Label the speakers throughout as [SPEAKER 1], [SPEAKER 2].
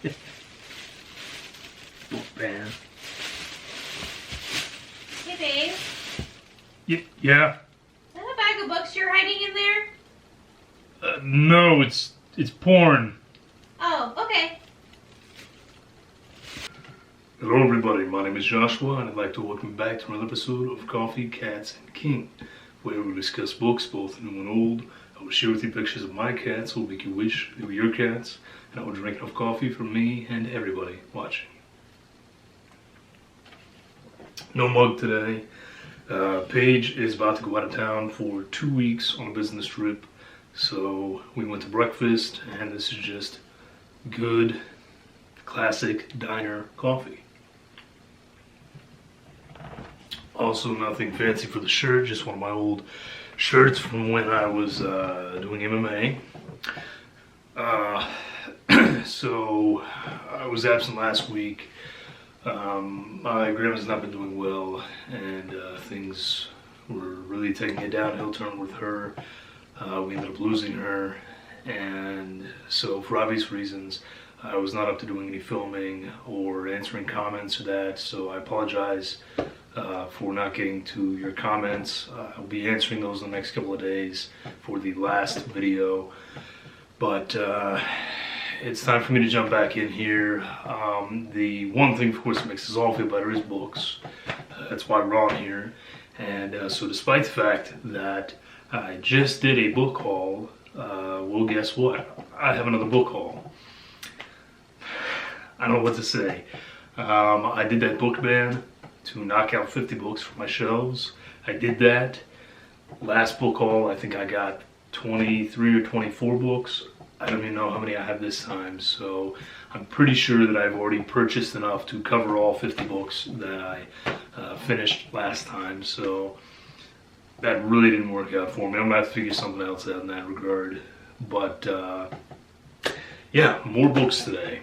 [SPEAKER 1] Book ban.
[SPEAKER 2] Hey, babe.
[SPEAKER 1] Yeah.
[SPEAKER 2] Is that a bag of books you're hiding in there?
[SPEAKER 1] No, it's porn.
[SPEAKER 2] Oh, okay.
[SPEAKER 1] Hello everybody, my name is Joshua and I'd like to welcome you back to another episode of Coffee, Cats, and King, where we discuss books both new and old. I will share with you pictures of my cats who will make you wish they were your cats, and I will drink enough coffee for me and everybody watching. No mug today. Paige is about to go out of town for 2 weeks on a business trip, so we went to breakfast and this is just good, classic diner coffee. Also nothing fancy for the shirt, just one of my old shirts from when I was doing MMA. So I was absent last week. My grandma's not been doing well and things were really taking a downhill turn with her. We ended up losing her, and so for obvious reasons I was not up to doing any filming or answering comments or that, so I apologize for not getting to your comments. I'll be answering those in the next couple of days for the last video, but it's time for me to jump back in here. The one thing, of course, that makes us all feel better is books. That's why we're on here. And so despite the fact that I just did a book haul, well, guess what? I have another book haul. I don't know what to say. I did that book ban to knock out 50 books from my shelves. I did that. Last book haul, I think I got 23 or 24 books. I don't even know how many I have this time, so I'm pretty sure that I've already purchased enough to cover all 50 books that I finished last time, so that really didn't work out for me. I'm gonna have to figure something else out in that regard. But yeah, more books today.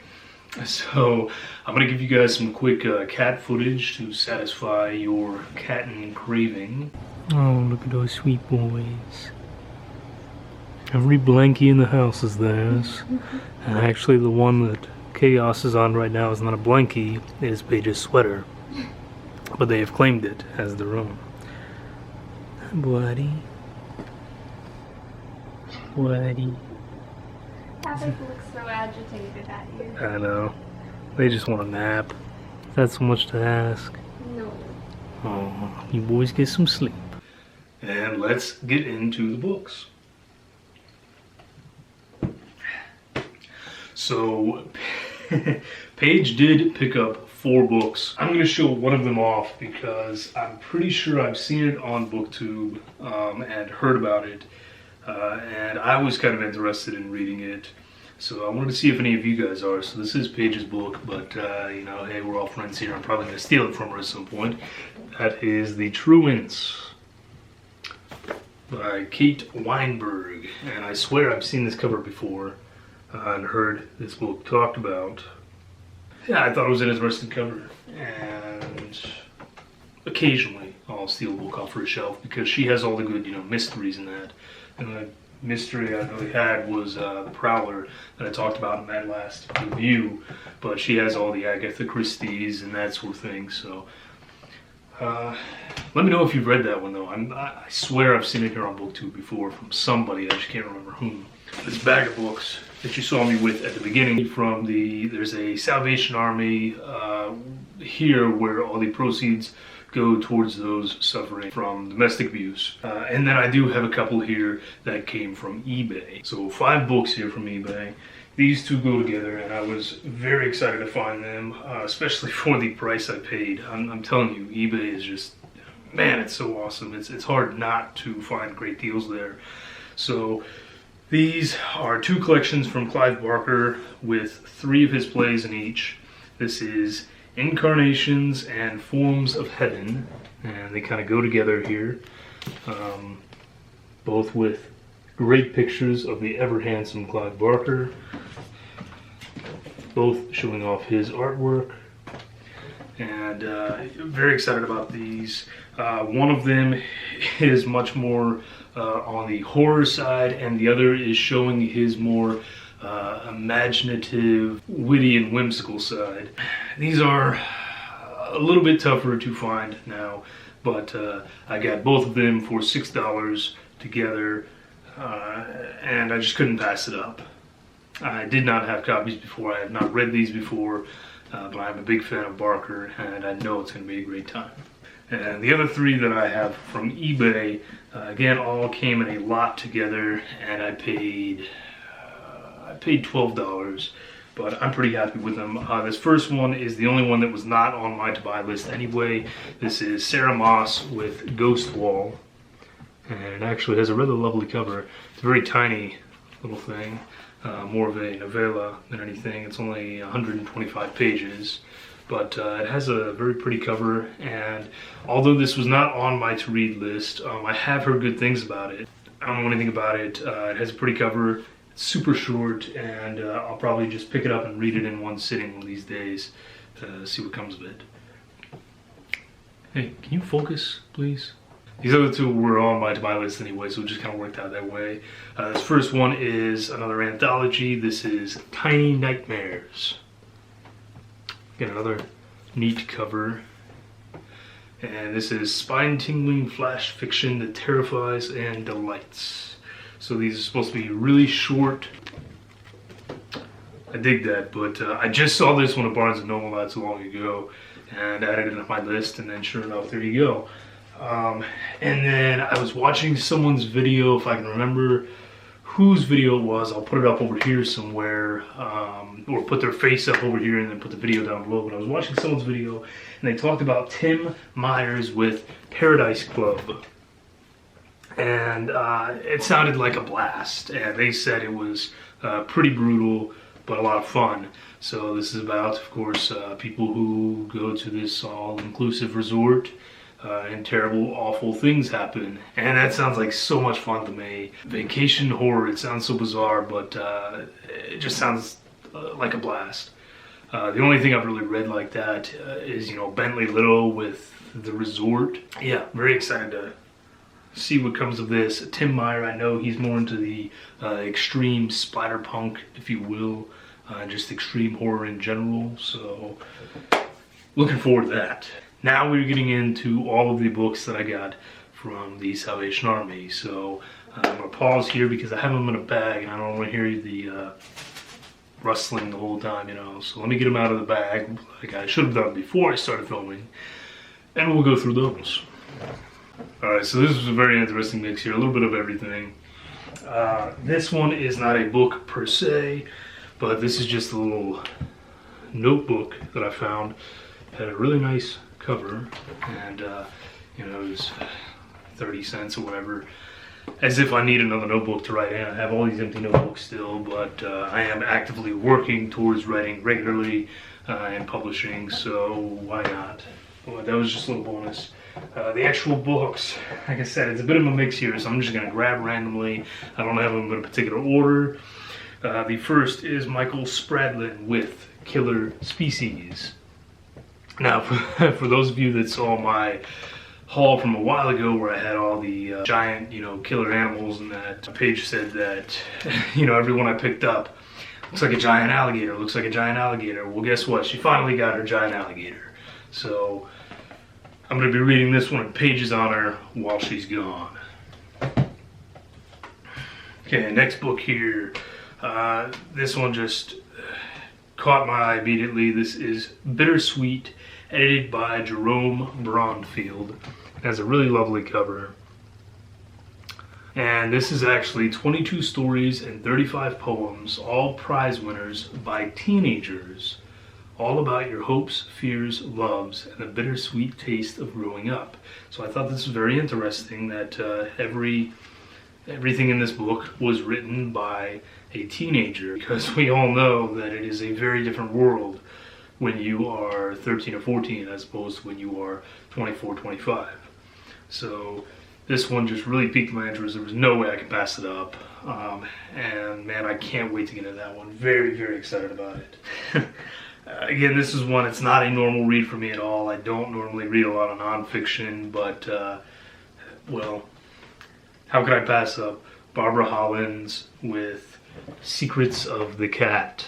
[SPEAKER 1] So I'm gonna give you guys some quick cat footage to satisfy your cat craving. Oh, look at those sweet boys. Every blankie in the house is theirs. And actually the one that Chaos is on right now is not a blankie, it is Paige's sweater. But they have claimed it as their own. Buddy. Buddy.
[SPEAKER 2] Patrick looks so agitated at you.
[SPEAKER 1] I know. They just want a nap. That's so much to ask.
[SPEAKER 2] No.
[SPEAKER 1] Oh, you boys get some sleep. And let's get into the books. So, Paige did pick up 4 books. I'm going to show one of them off because I'm pretty sure I've seen it on BookTube and heard about it. And I was kind of interested in reading it. So I wanted to see if any of you guys are. So this is Paige's book, but you know, hey, we're all friends here. I'm probably going to steal it from her at some point. That is The Truants by Kate Weinberg. And I swear I've seen this cover before. And heard this book talked about. Yeah, I thought it was an interesting cover, and occasionally I'll steal a book off her shelf because she has all the good, you know, mysteries in that. And the mystery I really had was The Prowler that I talked about in that last review, but she has all the Agatha Christie's and that sort of thing. So let me know if you've read that one though. I swear I've seen it here on BookTube before from somebody. I just can't remember whom. This bag of books that you saw me with at the beginning from there's a Salvation Army here where all the proceeds go towards those suffering from domestic abuse. And then I do have a couple here that came from eBay. So 5 books here from eBay. These 2 go together and I was very excited to find them, especially for the price I paid. I'm telling you, eBay is just, man, it's so awesome. It's hard not to find great deals there. So these are 2 collections from Clive Barker with 3 of his plays in each. This is Incarnations and Forms of Heaven, and they kind of go together here, both with great pictures of the ever handsome Clive Barker, both showing off his artwork. And very excited about these. One of them is much more on the horror side, and the other is showing his more imaginative, witty, and whimsical side. These are a little bit tougher to find now, but I got both of them for $6 together, and I just couldn't pass it up. I did not have copies before. I have not read these before, but I'm a big fan of Barker, and I know it's going to be a great time. And the other three that I have from eBay, again, all came in a lot together, and I paid $12, but I'm pretty happy with them. This first one is the only one that was not on my to-buy list anyway. This is Sarah Moss with Ghost Wall, and it actually has a rather lovely cover. It's a very tiny little thing, more of a novella than anything. It's only 125 pages, but it has a very pretty cover, and although this was not on my to-read list, I have heard good things about it. I don't know anything about it. It has a pretty cover. Super short, and I'll probably just pick it up and read it in one sitting one of these days to see what comes of it. Hey, can you focus, please? These other two were on my to-buy list anyway, so it just kind of worked out that way. This first one is another anthology. This is Tiny Nightmares. Again, another neat cover. And this is spine-tingling flash fiction that terrifies and delights. So these are supposed to be really short. I dig that, but I just saw this one at Barnes & Noble not so long ago and added it to my list, and then sure enough, there you go. And then I was watching someone's video, if I can remember whose video it was. I'll put it up over here somewhere, or put their face up over here and then put the video down below. But I was watching someone's video, and they talked about Tim Myers with Paradise Club. And it sounded like a blast, and they said it was pretty brutal, but a lot of fun. So this is about, of course, people who go to this all-inclusive resort, and terrible, awful things happen. And that sounds like so much fun to me. Vacation horror, it sounds so bizarre, but it just sounds like a blast. The only thing I've really read like that is, Bentley Little with The Resort. Yeah, very excited to see what comes of this. Tim Meyer, I know he's more into the extreme splatterpunk, if you will, just extreme horror in general, so looking forward to that. Now we're getting into all of the books that I got from the Salvation Army, so I'm going to pause here because I have them in a bag and I don't want to hear the rustling the whole time, so let me get them out of the bag like I should have done before I started filming, and we'll go through those. Alright, so this is a very interesting mix here, a little bit of everything. This one is not a book per se, but this is just a little notebook that I found. It had a really nice cover, and it was 30 cents or whatever. As if I need another notebook to write in. I have all these empty notebooks still, but I am actively working towards writing regularly and publishing, so why not? Well, that was just a little bonus. The actual books, like I said, it's a bit of a mix here, so I'm just going to grab randomly. I don't have them in a particular order. The first is Michael Spradlin with Killer Species. Now, for those of you that saw my haul from a while ago where I had all the giant, killer animals, and that page said that, every one I picked up looks like a giant alligator, looks like a giant alligator. Well, guess what? She finally got her giant alligator. So I'm going to be reading this one in pages on her while she's gone. Okay, next book here. This one just caught my eye immediately. This is Bittersweet, edited by Jerome Brondfield. It has a really lovely cover. And this is actually 22 stories and 35 poems, all prize winners by teenagers. All about your hopes, fears, loves, and the bittersweet taste of growing up. So I thought this was very interesting that everything in this book was written by a teenager, because we all know that it is a very different world when you are 13 or 14 as opposed to when you are 24, 25. So this one just really piqued my interest. There was no way I could pass it up. And man, I can't wait to get into that one. Very, very excited about it. Again, this is one, it's not a normal read for me at all. I don't normally read a lot of nonfiction, but, well, how could I pass up Barbara Hollins with Secrets of the Cat.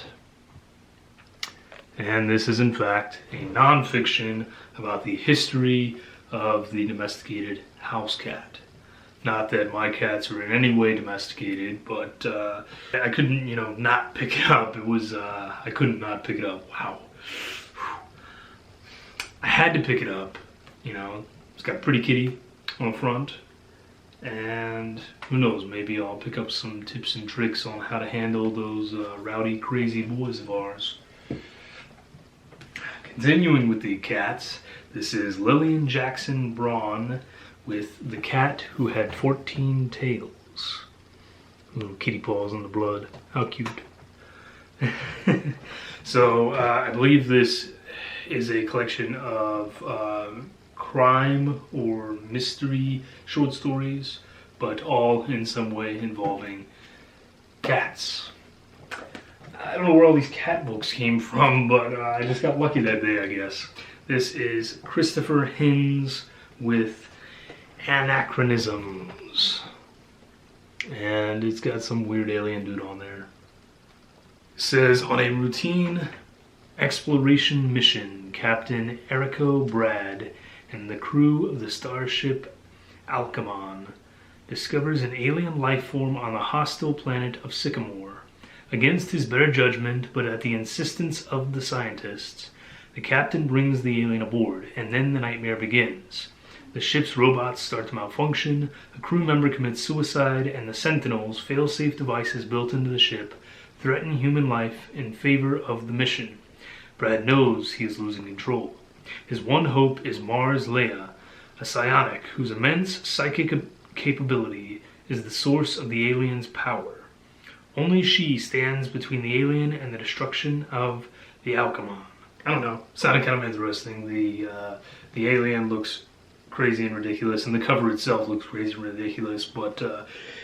[SPEAKER 1] And this is in fact a non-fiction about the history of the domesticated house cat. Not that my cats are in any way domesticated, but I couldn't, not pick it up. I couldn't not pick it up. Wow. I had to pick it up. It's got a pretty kitty on the front. And who knows, maybe I'll pick up some tips and tricks on how to handle those rowdy, crazy boys of ours. Continuing with the cats, this is Lillian Jackson Braun with The Cat Who Had 14 Tails. Little kitty paws in the blood. How cute. So, I believe this is a collection of crime or mystery short stories, but all in some way involving cats. I don't know where all these cat books came from, but I just got lucky that day, I guess. This is Christopher Hinz with Anachronisms. And it's got some weird alien dude on there. It says, on a routine exploration mission, Captain Erico Brad and the crew of the starship Alcamon discovers an alien life form on the hostile planet of Sycamore. Against his better judgment, but at the insistence of the scientists, the captain brings the alien aboard, and then the nightmare begins. The ship's robots start to malfunction, a crew member commits suicide, and the Sentinels, fail-safe devices built into the ship, threaten human life in favor of the mission. Brad knows he is losing control. His one hope is Mars Leia, a psionic whose immense psychic capability is the source of the alien's power. Only she stands between the alien and the destruction of the Alcamon. I don't know. Sounded kind of interesting. The alien looks crazy and ridiculous, and the cover itself looks crazy and ridiculous, but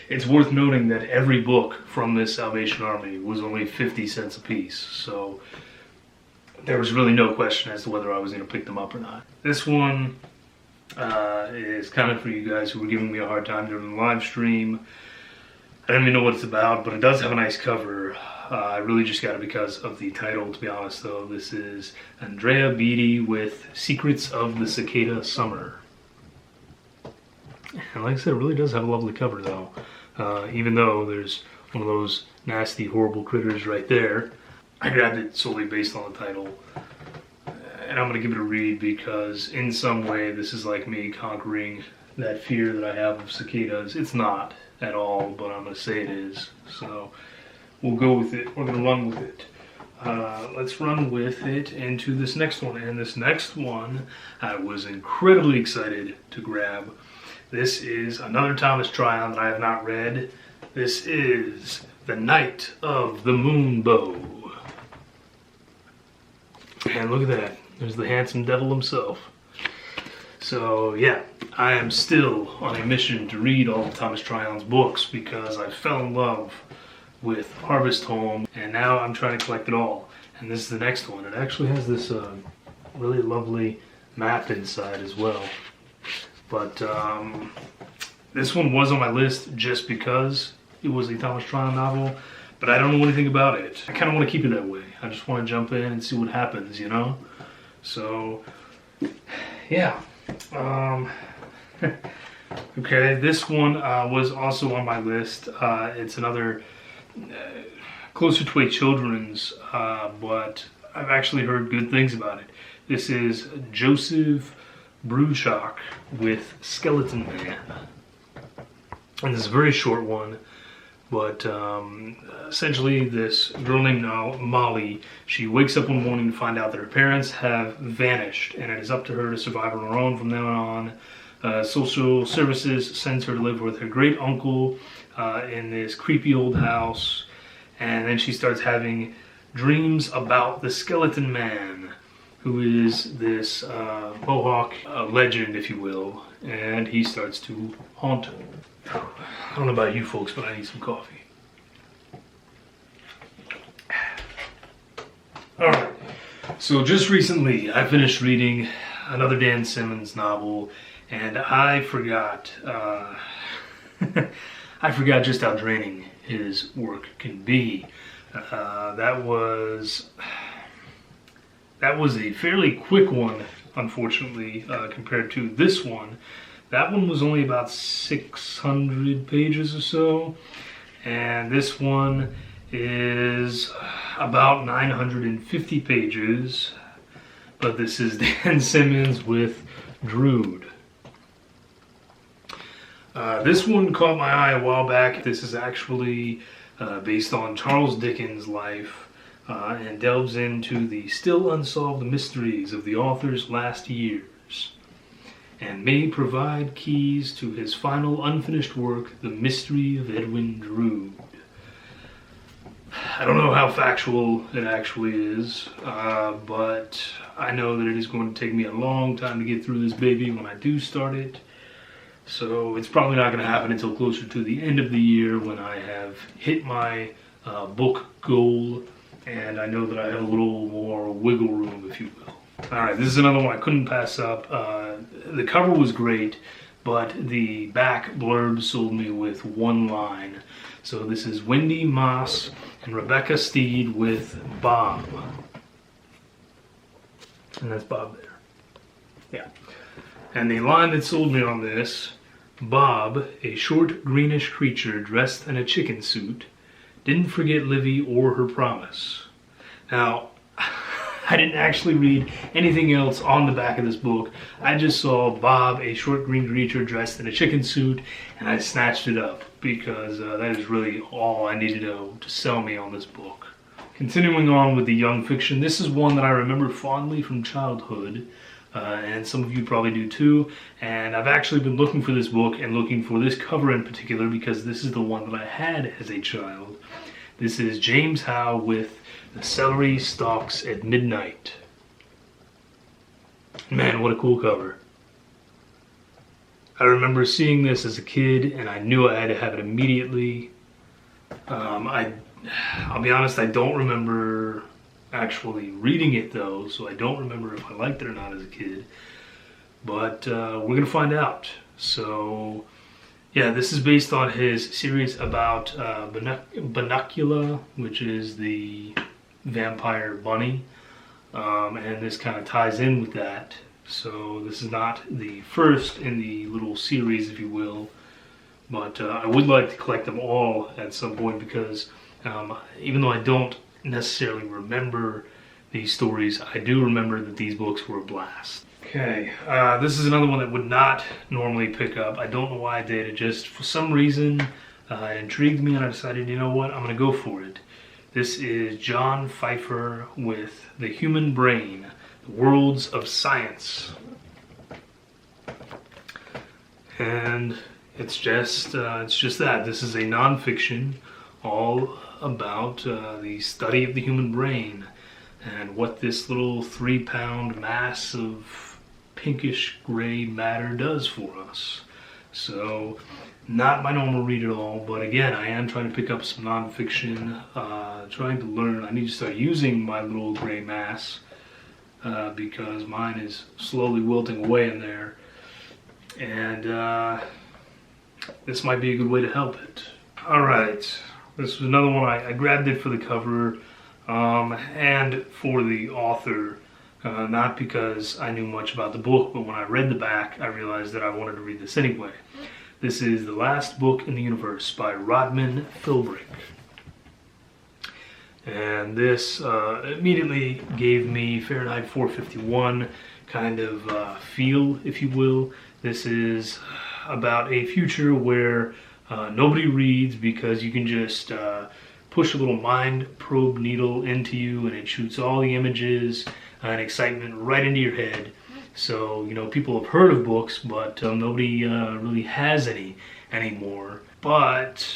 [SPEAKER 1] it's worth noting that every book from this Salvation Army was only 50 cents a piece, so there was really no question as to whether I was going to pick them up or not. This one is kind of for you guys who were giving me a hard time during the live stream. I don't even know what it's about, but it does have a nice cover. I really just got it because of the title, to be honest, though. This is Andrea Beatty with Secrets of the Cicada Summer. And like I said, it really does have a lovely cover, though. Even though there's one of those nasty, horrible critters right there. I grabbed it solely based on the title. And I'm going to give it a read because in some way this is like me conquering that fear that I have of cicadas. It's not at all, but I'm going to say it is. So we'll go with it. We're going to run with it. Let's run with it into this next one. And this next one I was incredibly excited to grab. This is another Thomas Tryon that I have not read. This is The Night of the Moonbow. And look at that. There's the handsome devil himself. So yeah, I am still on a mission to read all of Thomas Tryon's books because I fell in love with Harvest Home, and now I'm trying to collect it all. And this is the next one. It actually has this really lovely map inside as well. But this one was on my list just because it was a Thomas Tryon novel, but I don't know anything about it. I kind of want to keep it that way. I just want to jump in and see what happens, you know? So, yeah. Okay, this one was also on my list. It's another closer to a children's, but I've actually heard good things about it. This is Joseph Bruchak with Skeleton Man. And this is a very short one, but essentially this girl named Molly, she wakes up one morning to find out that her parents have vanished, and it is up to her to survive on her own from then on. Social services sends her to live with her great uncle in this creepy old house, and then she starts having dreams about the Skeleton Man, who is this Mohawk legend, if you will, and he starts to haunt her. I don't know about you folks, but I need some coffee. Alright, so just recently I finished reading another Dan Simmons novel, and I forgot I forgot just how draining his work can be. That was a fairly quick one, unfortunately, compared to this one. That one was only about 600 pages or so, and this one is about 950 pages, but this is Dan Simmons with Drood. This one caught my eye a while back. This is actually based on Charles Dickens' life and delves into the still unsolved mysteries of the author's last years and may provide keys to his final unfinished work, The Mystery of Edwin Drood. I don't know how factual it actually is, but I know that it is going to take me a long time to get through this baby when I do start it. So it's probably not going to happen until closer to the end of the year when I have hit my book goal and I know that I have a little more wiggle room, if you will. Alright, this is another one I couldn't pass up. The cover was great, but the back blurb sold me with one line. So this is Wendy Moss and Rebecca Steed with Bob. And that's Bob there. Yeah. And the line that sold me on this: Bob, a short greenish creature dressed in a chicken suit, didn't forget Livy or her promise. Now, I didn't actually read anything else on the back of this book. I just saw Bob, a short green creature dressed in a chicken suit, and I snatched it up because that is really all I needed to sell me on this book. Continuing on with the young fiction, this is one that I remember fondly from childhood. And some of you probably do too. And I've actually been looking for this book and looking for this cover in particular because this is the one that I had as a child. This is James Howe with The Celery Stalks at Midnight. Man, what a cool cover. I remember seeing this as a kid and I knew I had to have it immediately. I'll be honest, I don't remember actually reading it though, so I don't remember if I liked it or not as a kid, but we're gonna find out. So yeah, this is based on his series about Bunnicula, which is the vampire bunny, and this kind of ties in with that. So this is not the first in the little series, if you will, but I would like to collect them all at some point because even though I don't necessarily remember these stories, I do remember that these books were a blast. Okay, this is another one that would not normally pick up. I don't know why I did. It just, for some reason, it intrigued me and I decided, you know what, I'm going to go for it. This is John Pfeiffer with The Human Brain, The Worlds of Science. And it's just that. This is a nonfiction all about the study of the human brain and what this little 3-pound mass of pinkish gray matter does for us. So not my normal read at all, but again, I am trying to pick up some nonfiction, trying to learn. I need to start using my little gray mass because mine is slowly wilting away in there, and this might be a good way to help it. Alright, this was another one. I grabbed it for the cover and for the author, not because I knew much about the book, but when I read the back, I realized that I wanted to read this anyway. This is The Last Book in the Universe by Rodman Philbrick. And this immediately gave me Fahrenheit 451 kind of feel, if you will. This is about a future where nobody reads because you can just push a little mind probe needle into you and it shoots all the images and excitement right into your head. So, you know, people have heard of books, but nobody really has any anymore. But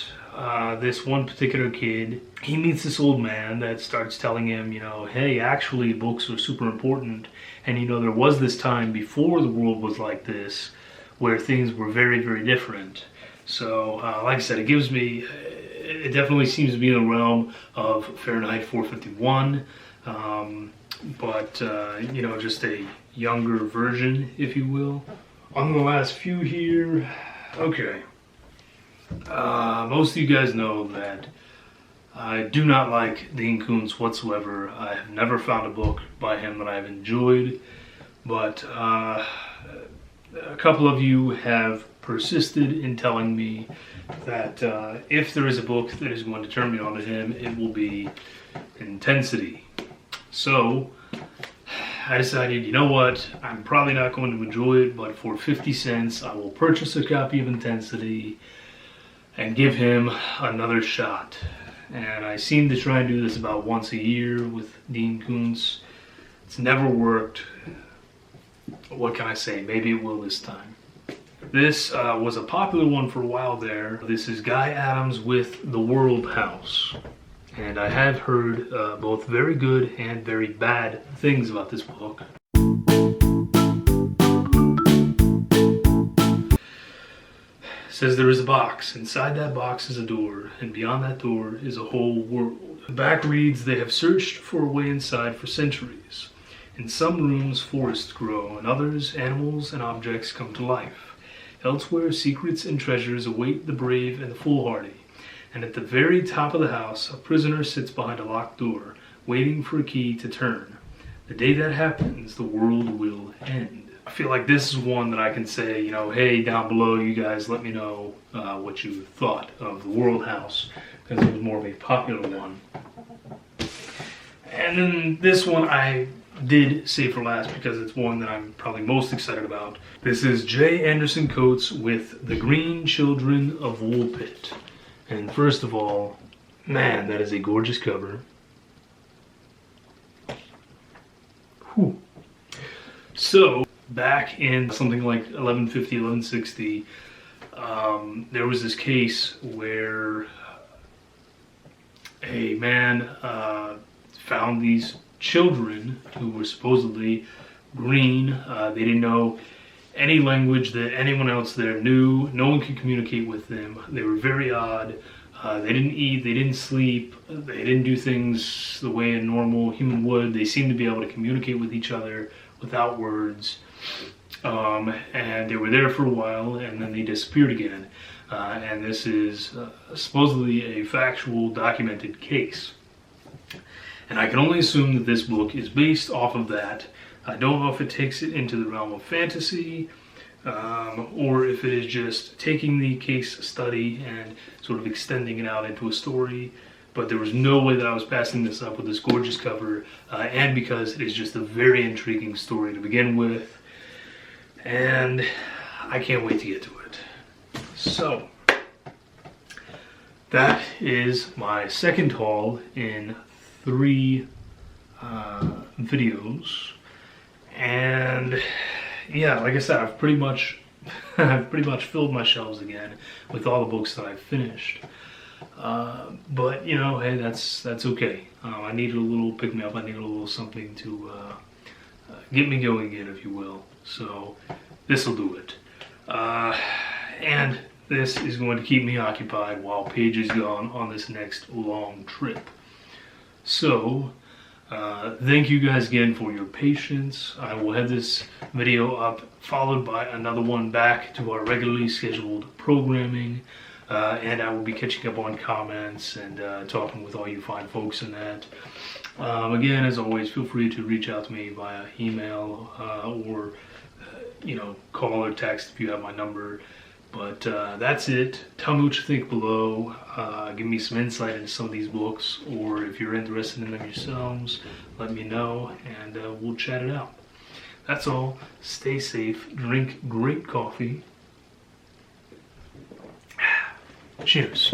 [SPEAKER 1] this one particular kid, he meets this old man that starts telling him, you know, hey, actually books are super important. And, you know, there was this time before the world was like this where things were very, very different. So, like I said, it definitely seems to be in the realm of Fahrenheit 451, but, you know, just a younger version, if you will. On the last few here, okay. Most of you guys know that I do not like Dean Koontz whatsoever. I have never found a book by him that I've enjoyed, but a couple of you have persisted in telling me that if there is a book that is going to turn me on to him, it will be Intensity. So I decided, you know what, I'm probably not going to enjoy it, but for 50 cents I will purchase a copy of Intensity and give him another shot. And I seem to try and do this about once a year with Dean Koontz. It's never worked. What can I say? Maybe it will this time. This was a popular one for a while there. This is Guy Adams with The World House. And I have heard both very good and very bad things about this book. Says there is a box. Inside that box is a door, and beyond that door is a whole world. The back reads, they have searched for a way inside for centuries. In some rooms, forests grow. In others, animals and objects come to life. Elsewhere, secrets and treasures await the brave and the foolhardy. And at the very top of the house, a prisoner sits behind a locked door, waiting for a key to turn. The day that happens, the world will end. I feel like this is one that I can say, you know, hey, down below, you guys let me know what you thought of The World House, because it was more of a popular one. And then this one I did save for last because it's one that I'm probably most excited about. This is J. Anderson Coates with The Green Children of Woolpit. And first of all, man, that is a gorgeous cover. Whew. So, back in something like 1150, 1160, there was this case where a man found these children who were supposedly green. They didn't know any language that anyone else there knew. No one could communicate with them. They were very odd. They didn't eat, they didn't sleep, they didn't do things the way a normal human would. They seemed to be able to communicate with each other without words. And they were there for a while, and then they disappeared again. And this is supposedly a factual, documented case. And I can only assume that this book is based off of that. I don't know if it takes it into the realm of fantasy, or if it is just taking the case study and sort of extending it out into a story. But there was no way that I was passing this up with this gorgeous cover, and because it is just a very intriguing story to begin with. And I can't wait to get to it. So, that is my second haul in 3 videos. And yeah, like I said, I've pretty much filled my shelves again with all the books that I've finished. But you know, hey, that's okay. I needed a little pick me up. I needed a little something to get me going again, if you will. So this will do it. And this is going to keep me occupied while Paige is gone on this next long trip. So thank you guys again for your patience. I will have this video up, followed by another one back to our regularly scheduled programming. And I will be catching up on comments and talking with all you fine folks in that. Again, as always, feel free to reach out to me via email or you know, call or text if you have my number. But that's it. Tell me what you think below. Give me some insight into some of these books, or if you're interested in them yourselves, let me know, and we'll chat it out. That's all. Stay safe. Drink great coffee. Cheers.